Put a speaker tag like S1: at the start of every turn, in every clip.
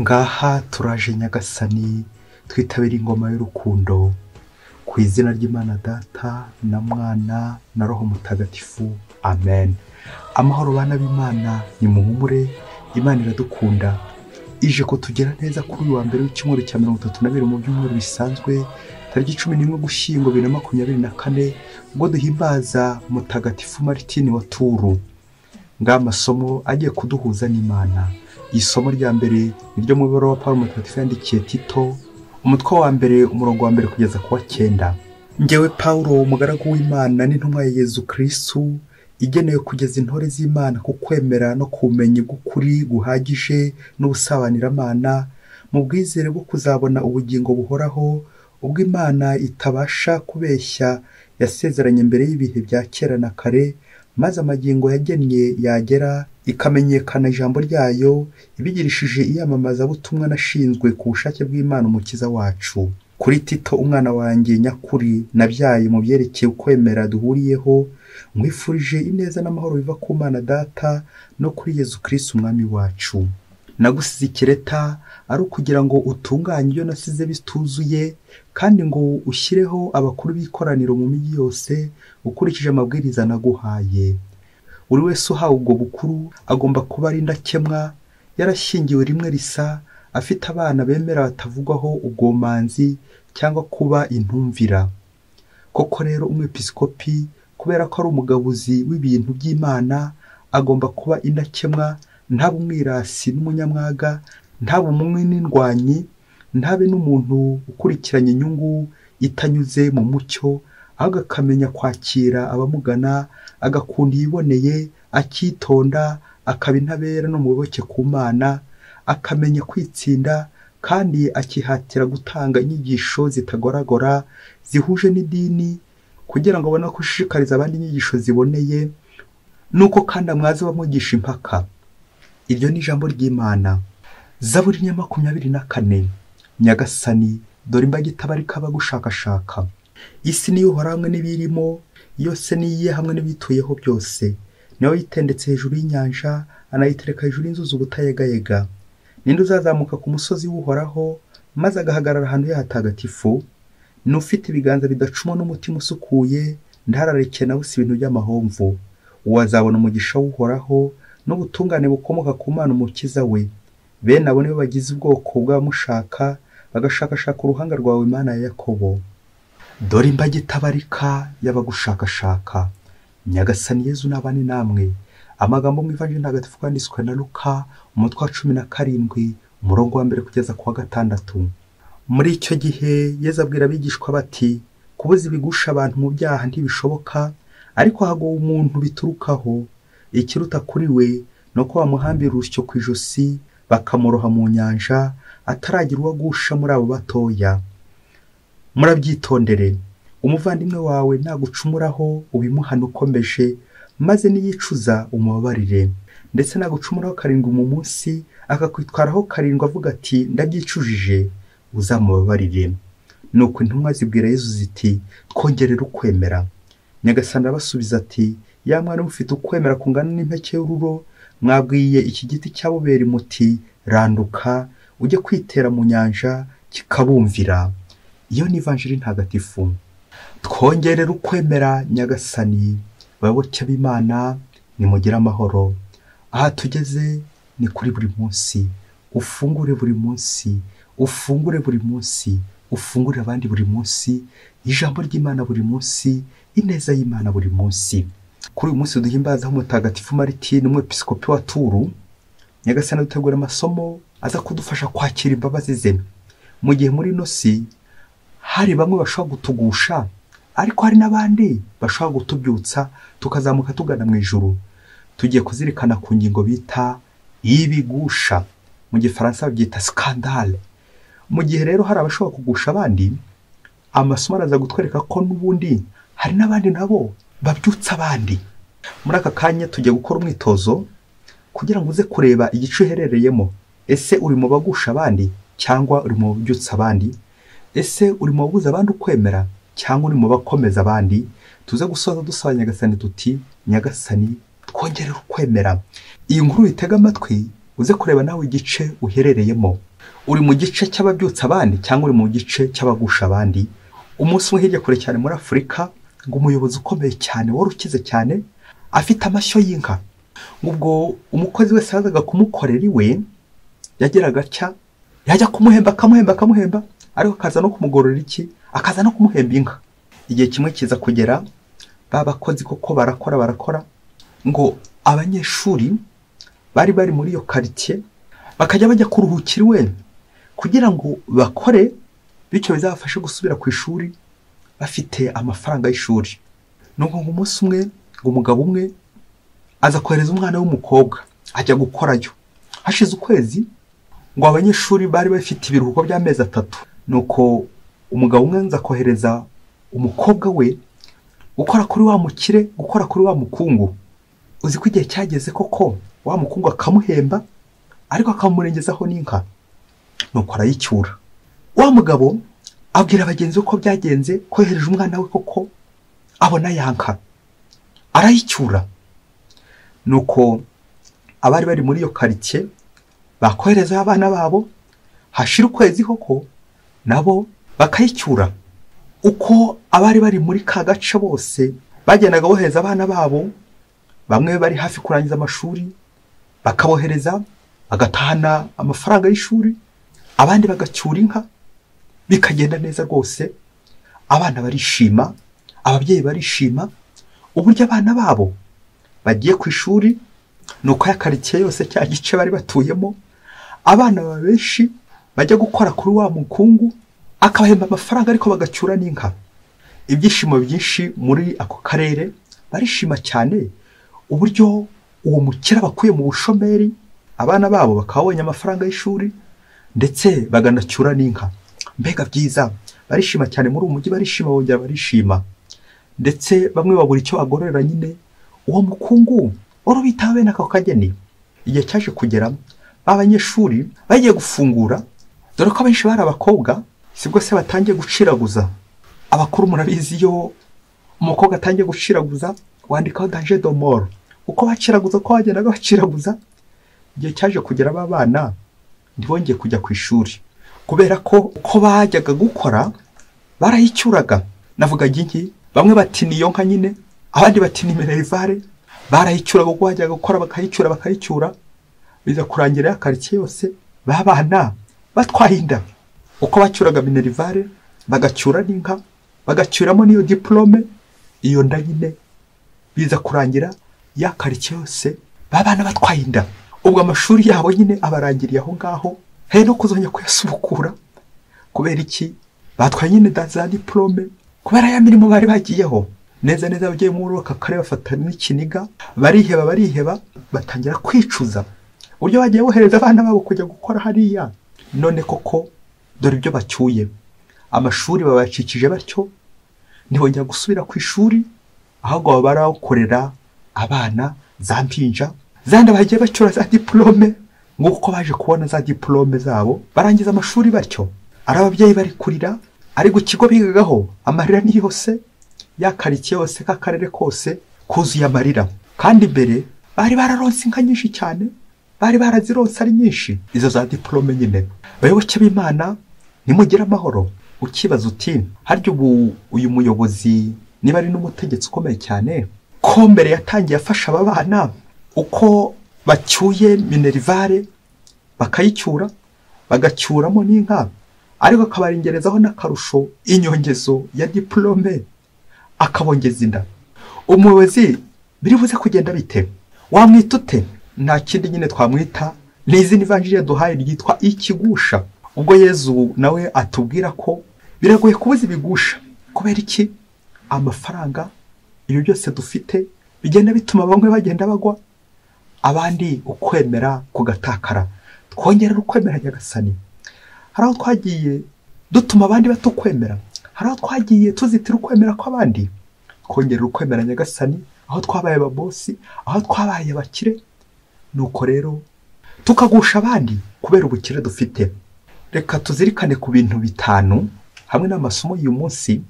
S1: Ngaha turaje Nyagasani twitabira ingoma y'urukundo ku izina ry'Imana Data na Mwana na Roho Mutagatifu. Amen. Amahoro bana b'Imana, ni muhumure, Imana iradukunda. Ije kutugera neza kuri uyu wa mbere w'icyumweru cya 32 mu byumweru bisanzwe, tariki 11 Ugushyingo 2024, ubwo duhimbaza Mutagatifu Martin wa Turu. Ng'amasomo agiye kuduhuza n'Imana. Isomo rya mbere niryo mu biro wa Paulo Mutagatifu yandikiye Tito, umutwe wa mbere umurongo wa mbere kugeza ku wa 9. Ngewe Paulo, umugaragu w'Imana n'intumwa ya Yezu Kristu, igenewe kugeza intore z'Imana ku kwemera no kumenya bw'ukuri guhagije n'ubusabanyiramana, mu bwizere bwo kuzabona ubugingo buhoraho, ubwo Imana itabasha kubeshya yasezeranye mbere y'ibihe bya kera na kare, maze amagingo yagennye yagera ikamenyekana ijambo ryayo, ibigirishije iyamamaza butumwa nashinzwe ku bushake bw'Imana umukiza wacu. Kuri Tito umwana wanjye nyakuri nabyaye mu byerekeye ukwemera duhuriyeho, mwifurije ineza n'amahoro biva ku Mana Data no kuri Yezu Kristu umwami wacu. Nagusize Kireta ari ukugira ngo utunganye ibyo nasize bituzuye, kandi ngo ushyireho abakuru b'ikoraniro mu migi yose ukurikije amabwiriza naguhaye. Buri wese uhawe ubwo bukuru agomba kuba ari indakemwa, yarashyingiwe rimwe risa, afite abana bemera batavugwaho ubwomanzi cyangwa kuba intumvira. Koko rero umwepiskopi, kubera ko ari umugabuzi w'ibintu by'Imana, agomba kuba indakemwa, ntabe umwirasi n'umunyamwaga, ntabe umwe n'indwanyi, ntabe n'umuntu ukurikiranye inyungu itanyuze mu mucyo, ahubwo akamenya kwakira abamugana, agakunda ibiboneye, akitonda, akaba intabera no mu buboke ku Mana, akamenya kwitsinda, kandi akihatira gutanga inyigisho zitagoragora zihuje n'idini, kugira ngo abone gushishikariza abandi inyigisho ziboneye, nuko kandi amwaze bamugisha impaka. Iryo ni ijambo ry'Imana. Zaburi 24. Nyagasani, dore imbaga itabarika abagushakashaka. Isi niyo uhora hamwe n'ibirimo, yose niye hamwe n'ibituyeho byose. Niwe yitendetse hejuru y'inyanja, anayitereka hejuru y'inzuzi ubutayegayega. Ninde uzazamuka ku musozi w'Uhoraho, maze agahagarara ahantu hatagatifu? N'ufite ibiganza bidacumwa n'umutima usukuye, ntarareke nawe si ibintu by'amahomvu. Uwo azabona umugisha w'Uhoraho n'ubutungane bukomoka ku Mana umukiza we. Bene abo nibo bagize ubwoko bw'abamushaka, bagashakashaka uruhanga rwawe, Mana ya Yakobo. Dore imbaga itabarika y'abagushakashaka. Nyagasani Yezu nabane namwe. Amagambo mu Ivanjili ntagatifu kwanditswe na Luka, umutwe wa 17, umurongo wa mbere kugeza ku wa 6. Muri icyo gihe Yezu abwira abigishwa bati, kubuza ibigusha abantu mu byaha ntibishoboka, ariko hagowe umuntu biturukaho. Ikiruta kuri we no ko bamuhambira urusyo ku ijosi, bakamuroha mu nyanja, ataragira uwo agusha muri abo batoya. Murabyitondere, umuvandimwe wawe nagucumuraho ubimuhana ukomeje, maze niyicuza umubabarire. Ndetse nagucumuraho 7 mu munsi, akakwitwaraho 7 avuga ati ndabyicujije, uzamubabarire. Nuko intumwa zibwira Yezu ziti, twongerera ukwemera. Nyagasani abasubiza ati, ya mwana mufite ukwemera kungana n'impeke y'ururo, mwabwiye iki giti cyabubera muti, randuka ujye kwitera mu nyanja, kikabumvira. Iyo ni Ivanjili ntagatifu. Twongerera ukwemera Nyagasani. Bayoboke b'Imana, nimugire amahoro. Aha tugeze ni kuri buri munsi. Ufungure buri munsi, ufungure buri munsi, ufungure abandi buri munsi, ijambo ry'Imana buri munsi, ineza y'Imana buri munsi. Kuri uyu munsi duhimbaza Mutagatifu Martin, umwepiskopi wa Turu. Nyagasani dutegura amasomo aza kudufasha kwakira imbabazi ze. Mu gihe muri ino si hari bamwe bashobora gutugusha, ariko hari n'abandi bashobora gutubyutsa tukazamuka tugana mu ijuru. Tugiye kuzirikana ku ngingo bita ibigusha, mu Gifaransa babyita scandale. Mu gihe rero hari abashobora kugusha abandi, amasomo araza gutwereka ko n'ubundi hari n'abandi nabo babyutsa abandi. Muri aka kanya tugiye gukora umwitozo kugira ngo uze kureba igice uherereyemo. Ese uri mu bagusha abandi cyangwa uri mu babyutsa abandi? Ese uri mu babuza abandi ukwemera cyangwa uri mu bakomeza abandi? Tuze gusoza dusaba Nyagasani tuti, Nyagasani twongerera ukwemera. Iyi nkuru itega amatwi uze kureba nawe igice uherereyemo. uri mu gice cy'ababyutsa abandi cyangwa uri mu gice cy'abagusha abandi. Umunsi umwe hirya kure cyane muri Afurika ngo umuyobozi ukomeye cyane wari ukize cyane afite amashyo y'inka, ubwo umukozi wese yazaga kumukorera iwe yageraga atya yajya kumuhemba ariko akaza no kumugorora iki, akaza no kumuhemba inka. Igihe kimwe kiza kugera babakozi koko barakora ngo abanyeshuri bari muri iyo quartier bakajya bajya kuruhukira iwe kugira ngo bakore, bityo bizabafashe gusubira ku ishuri bafite amafaranga y'ishuri. Nuko umunsi umwe ngo umugabo umwe aza kohereza umwana w'umukobwa ajya gukorayo. Hashize ukwezi ngo abanyeshuri bari bafite ibiruhuko by'amezi 3. Nuko umugabo umwe nza kohereza umukobwa we gukora kuri wa mukire, gukora kuri wa mukungu. Uzi ko igihe cyageze koko wa mukungu akamuhemba ariko akamurengezaho n'inka. Nuko arayicyura. Wa mugabo abwira abagenzi uko byagenze, kohereje umwana we koko abona yanka arayicyura. Nuko abari bari muri iyo quartier bakohereza abana babo, hashira ukwezi koko nabo bakayicyura. Uko abari bari muri ka gace bose bagendaga bohereza abana babo, bamwe bari hafi kurangiza amashuri bakabohereza bagatahana amafaranga y'ishuri, abandi bagacyura inka, bikagenda neza rwose. Abana barishima, ababyeyi barishima uburyo abana babo bagiye ku ishuri. Nuko ya quartier yose cya gice bari batuyemo abana benshi bajya gukora kuri wa mukungu akabahemba amafaranga ariko bagacyura n'inka. Ibyishimo byinshi muri ako karere, barishima cyane uburyo uwo mukira bakuye mu bushomeri, abana babo bakabonye amafaranga y'ishuri ndetse baganacyura n'inka. Mbega byiza, barishima cyane muri uwo mujyi, barishima bongera barishima. Ndetse bamwe babura icyo bagororera nyine uwo mukungu wari bitawe bene ako kageni. Igihe cyaje kugera abanyeshuri bagiye gufungura, dore ko abenshi bari abakobwa, sibwo se batangiye guciraguza. Abakuru murabizi iyo umukobwa atangiye guciraguza wandikaho danger de mort. Uko baciraguza ko bagendaga baciraguza, igihe cyaje kugera abana ntibongeye kujya ku ishuri kubera ko uko bajyaga gukora barayicyuraga. Navuga iki, bamwe bati niyo nka nyine, abandi bati ni minerivare, barayicyuraga uko bajyaga gukora bakayicyura. Biza kurangira ya quartier yose babana batwaye inda. Uko bacyuraga minerivare bagacyura n'inka, bagacyuramo niyo diplome, iyo nda nyine biza kurangira ya quartier yose babana batwaye inda. Ubwo amashuri yabo nyine abarangiriye aho ngaho, he no kuzonya kuyasubukura. Kubera iki? Batwaye nyine za diplome kubera ya mirimo bari bagiyeho. Neza bagiye muri aka kare bafata n'ikiniga, bariheba batangira kwicuza uburyo bagiye bohereza abana babo kujya gukora hariya. None koko dore ibyo bacyuye, amashuri babacikije batyo, ntibongera gusubira ku ishuri, ahubwo barakorera abana za mpinja zanda bagiye bacyura za diplome. Nguko baje kubona za diplome zabo barangiza amashuri batyo, arababyeyi bari kurira, ari gukigo bigagaho amarira ni yose, ya quartier yose k'akarere kose kuzuye amarira. Kandi mbere bari bararonse inka nyinshi cyane, bari barazironse ari nyinshi izo za diplome nyine. Bayoboke b'Imana nimugire amahoro. Ukibaza uti harya ubu uyu muyobozi niba ari n'umutegetsi ukomeye cyane ko mbere yatangiye afasha aba bana uko bacyuye minerivare bakayicyura bagacyuramo n'inka, ariko akabaringerezaho n'akarusho inyongezo ya diplome akabongeza inda. Umuyobozi biri buze kugenda bite? Wamwita ute? Nta kindi nyine twamwita n'izina evangelii duhaye ryitwa ikigusha. Ubwo Yezu nawe atubwira ko biragoye kubuza ibigusha. Kubera iki? Amafaranga ibyo byose dufite bigenda bituma bamwe bagenda bagwa, abandi ukwemera kugatakara. Twongerera ukwemera Nyagasani. Hari aho twagiye dutuma abandi batukwemera, hari aho twagiye tuzitira ukwemera kw'abandi. Kongerera ukwemera Nyagasani aho twabaye ababosi, aho twabaye abakire. Nuko rero tukagusha abandi kubera ubukire dufite. Reka tuzirikane ku bintu 5 hamwe n'amasomo y'uyu munsi.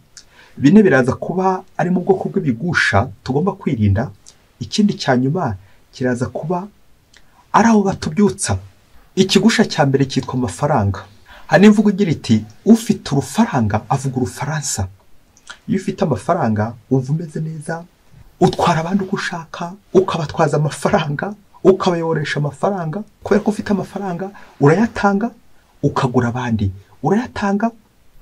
S1: 4 biraza kuba ari mu bwoko bw'ibigusha tugomba kwirinda. Ikindi cyanyuma kiraza kuba ari aho batubyutsa. ikigusha cya mbere cyitwa amafaranga. Hari imvugo igira iti ufite urufaranga avuga urufaransa. Iyo ufite amafaranga wumva umeze neza, utwara abandi uko ushaka, ukabatwaza amafaranga, ukabayoboresha amafaranga. Kubera ko ufite amafaranga urayatanga ukagura abandi, urayatanga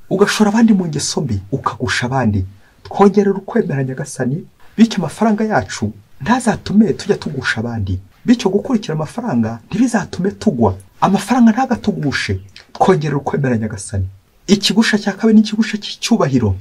S1: ugashora abandi mu ngeso mbi, ukagusha abandi. Twongerera ukwemera Nyagasani, bityo amafaranga yacu ntazatume tujya tugusha abandi, bityo gukurikira amafaranga ntibizatume tugwa. Amafaranga ntagatugushe. Twongerera ukwemera Nyagasani. Ikigusha cya kabiri ni ikigusha cy'icyubahiro,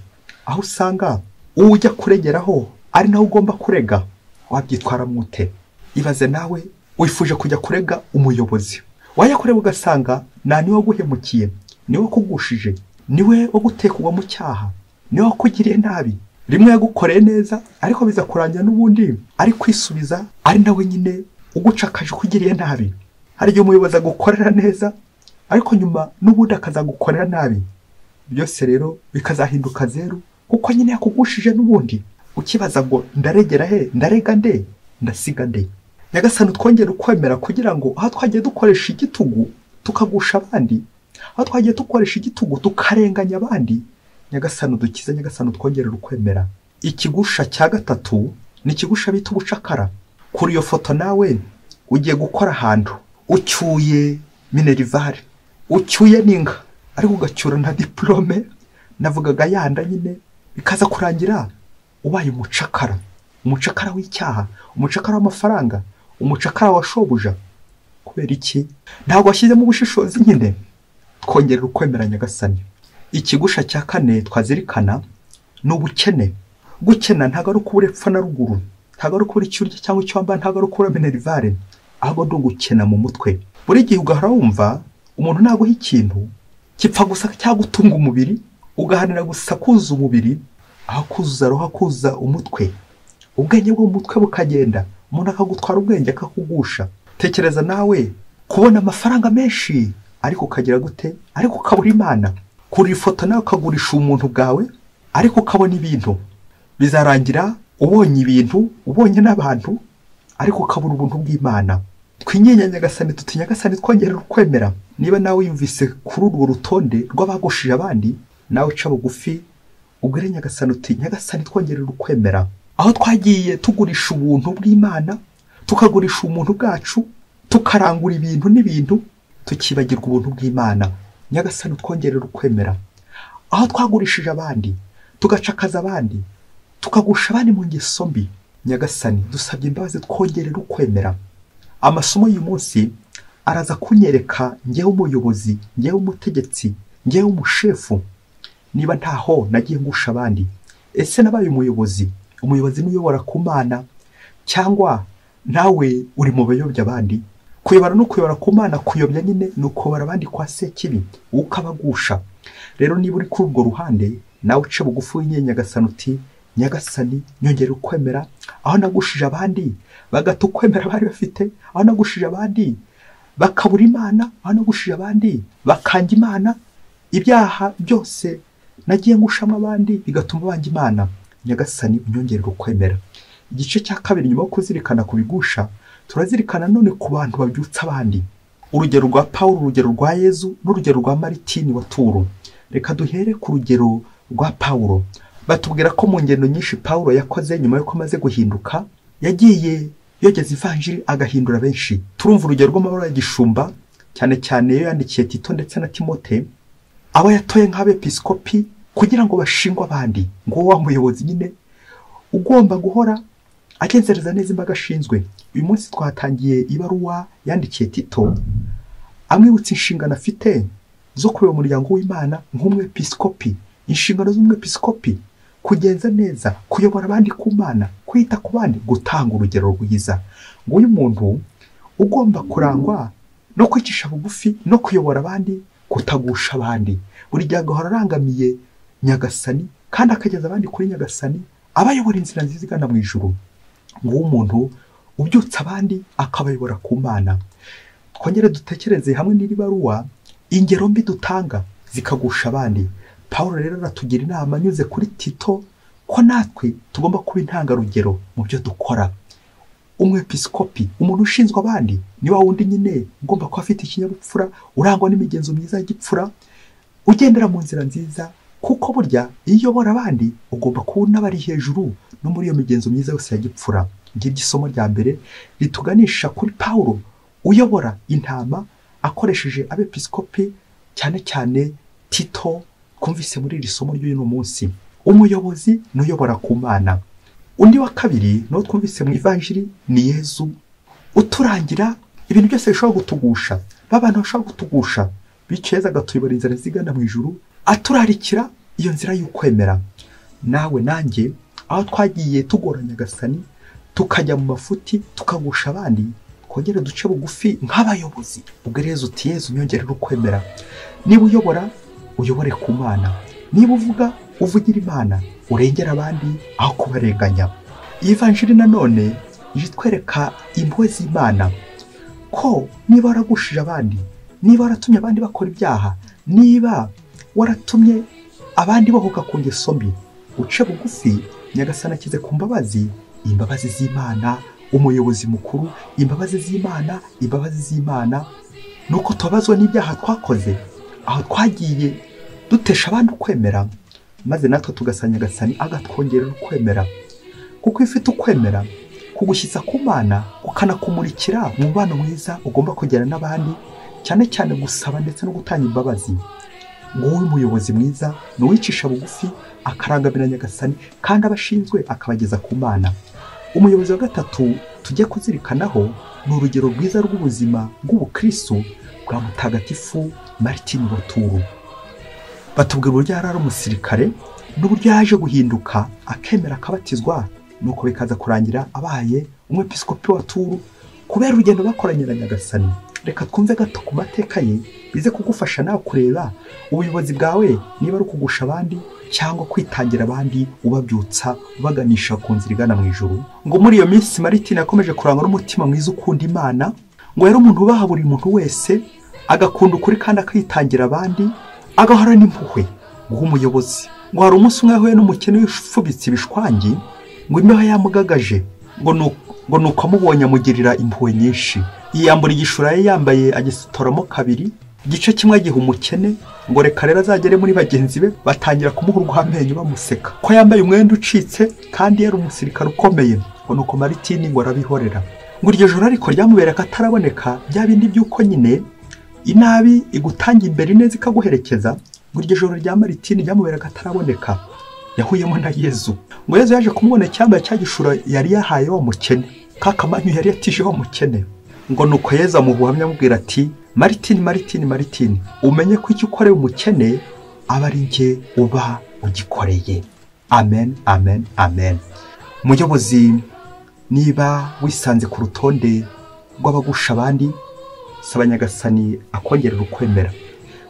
S1: aho usanga uwo ujya kuregeraho ari nawe ugomba kurega. Wabyitwara mute? Ibaze nawe wifuje kujya kurega umuyobozi, wajya kureba ugasanga niwe waguhemukiye, niwe wakugushije, niwe wagutekugwa mu cyaha, niwe wakugiriye nabi. Rimwe yagukoreye neza ariko biza kurangira n'ubundi ari kwisubiza, ari nawe nyine ugucakaje kugiriye nabi. Hari igihe umuyobozi agukorera neza ariko nyuma n'ubundi akazagukorera nabi. Byose rero bikazahinduka zeru kuko nyine yakugushije n'ubundi. Ukibaza ngo ndaregera he, ndarega nde, ndasiga nde? Nyagasani twongere ukwemera kugira ngo aho twagiye dukoresha igitugu tukagusha abandi, aho twagiye dukoresha igitugu tukarenganya abandi, Nyagasani udukize, Nyagasani twongerera ukwemera. Ikigusha cya gatatu ni ikigusha bita ubucakara. Kuri iyo foto nawe ugiye gukora ahantu, ucyuye minerivare, ucyuye n'inka, ariko ugacyura na diplome, navugaga yanda nyine, bikaza kurangira ubaye umucakara. Umucakara w'icyaha, umucakara w'amafaranga, umucakara wa shobuja. Kubera iki? Ntabwo washyizemo ubushishozi nyine. Twongerera ukwemera Nyagasani. Ikigusha cya kane twazirikana ni ubukene. Gukena ntabwo ari ukubura epfo na ruguru, ntabwo ari ukubura icyo urya cyangwa icyo wambara, ntabwo ari ukubura minerivare, ahubwo ni ugukena mu mutwe. Buri gihe ugahora wumva umuntu naguha ikintu kipfa gusa cyagutunga umubiri, ugahanira gusa kuzuza umubiri aho kuzuza roho, kuzuza umutwe. Ubwenge bwo mu mutwe bukagenda, umuntu akagutwara ubwenge akakugusha. Tekereza nawe kubona amafaranga menshi ariko ukagira gute? Ariko ukabura Imana. Kuri ifoto nawe ukagurisha umuntu bwawe ariko ukabona ibintu. Bizarangira ubonye ibintu, ubonye n'abantu, ariko ukabura ubuntu bw'Imana. Twinyenye Nyagasani, tuti Nyagasani twongerera ukwemera. Niba nawe yumvise kuri urwo rutonde rw'abagushije abandi, nawe uca bugufi ubwire Nyagasani uti Nyagasani twongerera ukwemera. Aho twagiye tugurisha ubuntu bw'Imana, tukagurisha umuntu bwacu, tukarangura ibintu n'ibintu, tukibagirwa ubuntu bw'Imana. Nyagasani twongerera ukwemera. Aho twagurishije abandi, tugacakaza abandi, tukagusha abandi mu ngeso mbi, Nyagasani dusabye imbabazi twongerera ukwemera. Amasomo y'uyu munsi araza kunyereka ngewe umuyobozi, ngewe umutegetsi, ngewe umushefu, niba ntaho nagiye ngusha abandi. Ese nabaye umuyobozi? Umuyobozi n'uyobora ku Mana, cyangwa nawe uri mu bayobya abandi? Kuyobora no kuyobora ku Mana, kuyobya nyine ni ukuyobora abandi kwa sekibi, ukabagusha. Rero niba uri kuri urwo ruhande, nawe uce bugufi winyenye Nyagasani uti Nyagasani nyongerera ukwemera. Aho nagushije abandi bagata ukwemera bari bafite, aho nagushije abandi bakabura Imana, aho nagushije abandi bakanga Imana, ibyaha byose nagiye ngushamo abandi bigatuma banga Imana. Nyagasani unyongerera ukwemera. Igice cya kabiri nyuma yo kuzirikana ku bigusha, turazirikana none ku bantu babyutsa abandi. Urugero rwa Pawulo, urugero rwa Yezu, n'urugero rwa Maritini wa Turo. Reka duhere ku rugero rwa Pawulo. Batubwira ko mu ngendo nyinshi Pawulo yakoze nyuma yuko amaze guhinduka, yagiye yogeza ivanjiri agahindura benshi. Turumva urugero rw'amabara ya gishumba, cyane cyane yo yandikiye Tito ndetse na Timote, abo yatoye nk'abepiskopi kugira ngo bashingwe abandi. Ngo wa muyobozi nyine ugomba guhora agenzereza neza imbaga ashinzwe. Uyu munsi twatangiye ibaruwa yandikiye Tito amwibutsa inshingano afite zo kuyobora umuryango w'Imana nk'umwepiskopi. Inshingano z'umwepiskopi: kugenza neza, kuyobora abandi ku Mana, kwita ku bandi, gutanga urugero rwiza. Ngo uyu muntu ugomba kurangwa no kwicisha bugufi no kuyobora abandi, kutagusha abandi. Buri gihe agahora arangamiye Nyagasani kandi akageza abandi kuri Nyagasani, abayobora inzira nziza igana mu ijuru. Ngo umuntu ubyutsa abandi akabayobora ku Mana. Twongere dutekereze hamwe n'iri baruwa ingero mbi dutanga zikagusha abandi. Pawulo rero aratugira inama anyuze kuri Tito ko natwe tugomba kuba intangarugero mu byo dukora. umwepiskopi, umuntu ushinzwe abandi, ni wa wundi nyine ugomba kuba afite ikinyabupfura, urangwa n'imigenzo myiza y'igipfura, ugendera mu nzira nziza, kuko burya iyo uyobora abandi ugomba kuba unabari hejuru no muri iyo migenzo myiza yose ya gipfura. Ngiryo isomo rya mbere rituganisha kuri Pawulo uyobora intama akoresheje abepiskopi, cyane cyane Tito twumvise muri iri somo ry'uyu munsi. Umuyobozi n'uyobora ku Mana. Undi wa kabiri no twumvise mu ivanjiri ni Yesu uturangira ibintu byose bishobora gutugusha, babantu bashobora gutugusha, biceza agatuyobora inzira zigana mu ijuru, aturarikira iyo nzira y'ukwemera. Nawe nanjye aho twagiye tugora Nyagasani tukajya mu mafuti tukagusha abandi, twongere duce bugufi nk'abayobozi. Ubwo rero uti Yesu nyongerera ukwemera. Niba uyobora uyobore ku Mana, niba uvuga uvugira Imana, urengera abandi aho kubarenganya. Iyi vanjiri nanone itwereka impuhwe z'Imana, ko niba waragushije abandi, niba waratumye abandi bakora ibyaha, niba waratumye abandi bahuka ku ngeso mbi, uce bugufi. Nyagasani akize ku mbabazi, imbabazi z'Imana, umuyobozi mukuru, imbabazi z'Imana, imbabazi z'Imana nuko tubabazwa n'ibyaha twakoze, aho twagiye dutesha abandi ukwemera, maze natwe tugasanya Nyagasani agatwongerera ukwemera. Kuko ifite ukwemera kugushyitsa ku Mana, ukanakumurikira mu mubano mwiza ugomba kugera n'abandi, cyane cyane gusaba ndetse no gutanga imbabazi. Ngo umuyobozi mwiza n'uwicisha bugufi, akarangamira Nyagasani kandi abashinzwe akabageza ku Mana. Umuyobozi wa gatatu tujye kuzirikanaho ni urugero rwiza rw'ubuzima bw'ubukristo bwa mutagatifu Martin wa Dore. Batubwira uburyo yari ari umusirikare n'uburyo yaje guhinduka akemera akabatizwa, nuko bikaza kurangira abaye umwepiskopi wa Dore kubera urugendo bakoranye na Nyagasani. Reka twumve gato ku mateka ye, bize kugufasha nawe kureba ubuyobozi bwawe niba ari ukugusha abandi cyangwa kwitangira abandi, ubabyutsa ubaganisha ku nzira igana mu ijuru. Ngo muri iyo minsi Martin yakomeje kurangwa n'umutima mwiza ukunda Imana, ngo yari umuntu ubaha buri muntu wese, agakunda ukuri kandi akitangira abandi, agahorana impuhwe. Ngo umuyobozi, ngo hari umunsi umwe yahuye n'umukene wifubitse ibishwangi, ngo imbeho yamugagaje, ngo nuko amubonye amugirira impuhwe nyinshi, yiyambura igishura ye yambaye agisitoramo kabiri, igice kimwe agiha umukene, ngo reka rero azagere muri bagenzi be batangira kumuha urw'amenyo bamuseka ko yambaye umwenda ucitse kandi yari umusirikare ukomeye. Ngo nuko Martin ngo arabihorera. Ngo iryo joro ariko ryamubereka ataraboneka, bya bindi by'uko nyine inabi igutanga imbere neza ikaguherekeza. Ngo iryo joro rya Martin ryamubereka ataraboneka, yahuyemo na Yesu. Ngo Yesu yaje kumubona cyambaye cya gishura yari yahaye wa mukene, kakamanyu yari yatije wa mukene. Ngo nuko Yesu amubuhamya amubwira ati, Martin, umenye ko icyo ukoreye umukene aba ari njye uba ugikoreye. Amen. Umuyobozi, niba wisanze ku rutonde rw'abagusha abandi, saba Nyagasani akongerera ukwemera.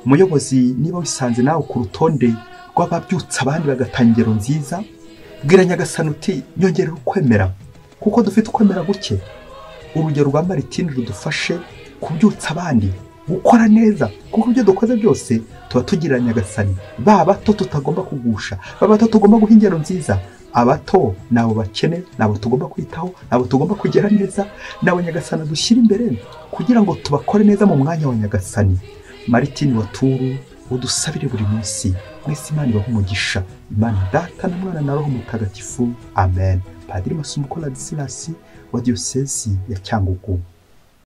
S1: Umuyobozi, niba wisanze nawe ku rutonde rw'ababyutsa abandi bagatanga ingero nziza, bwira Nyagasani uti nyongerera ukwemera, kuko dufite ukwemera guke. Urugero rwa Martin rudufashe kubyutsa abandi, gukora neza, kuko ibyo dukoze byose tuba tugira Nyagasani. Bato tutagomba kugusha, bato tugomba guha ingero nziza. Abato nabo bakene, nabo tugomba kwitaho, nabo tugomba kugera neza, nabo Nyagasani dushyira imbere kugira ngo tubakore neza mu mwanya wa Nyagasani. Martin wa Dore udusabire buri munsi. Mwese Imana ibahe umugisha. Imana Data na Mwana na Roho Mutagatifu. Amen. Padiri Masumbuko Ladislas wa Diyosezi ya Cyangugu.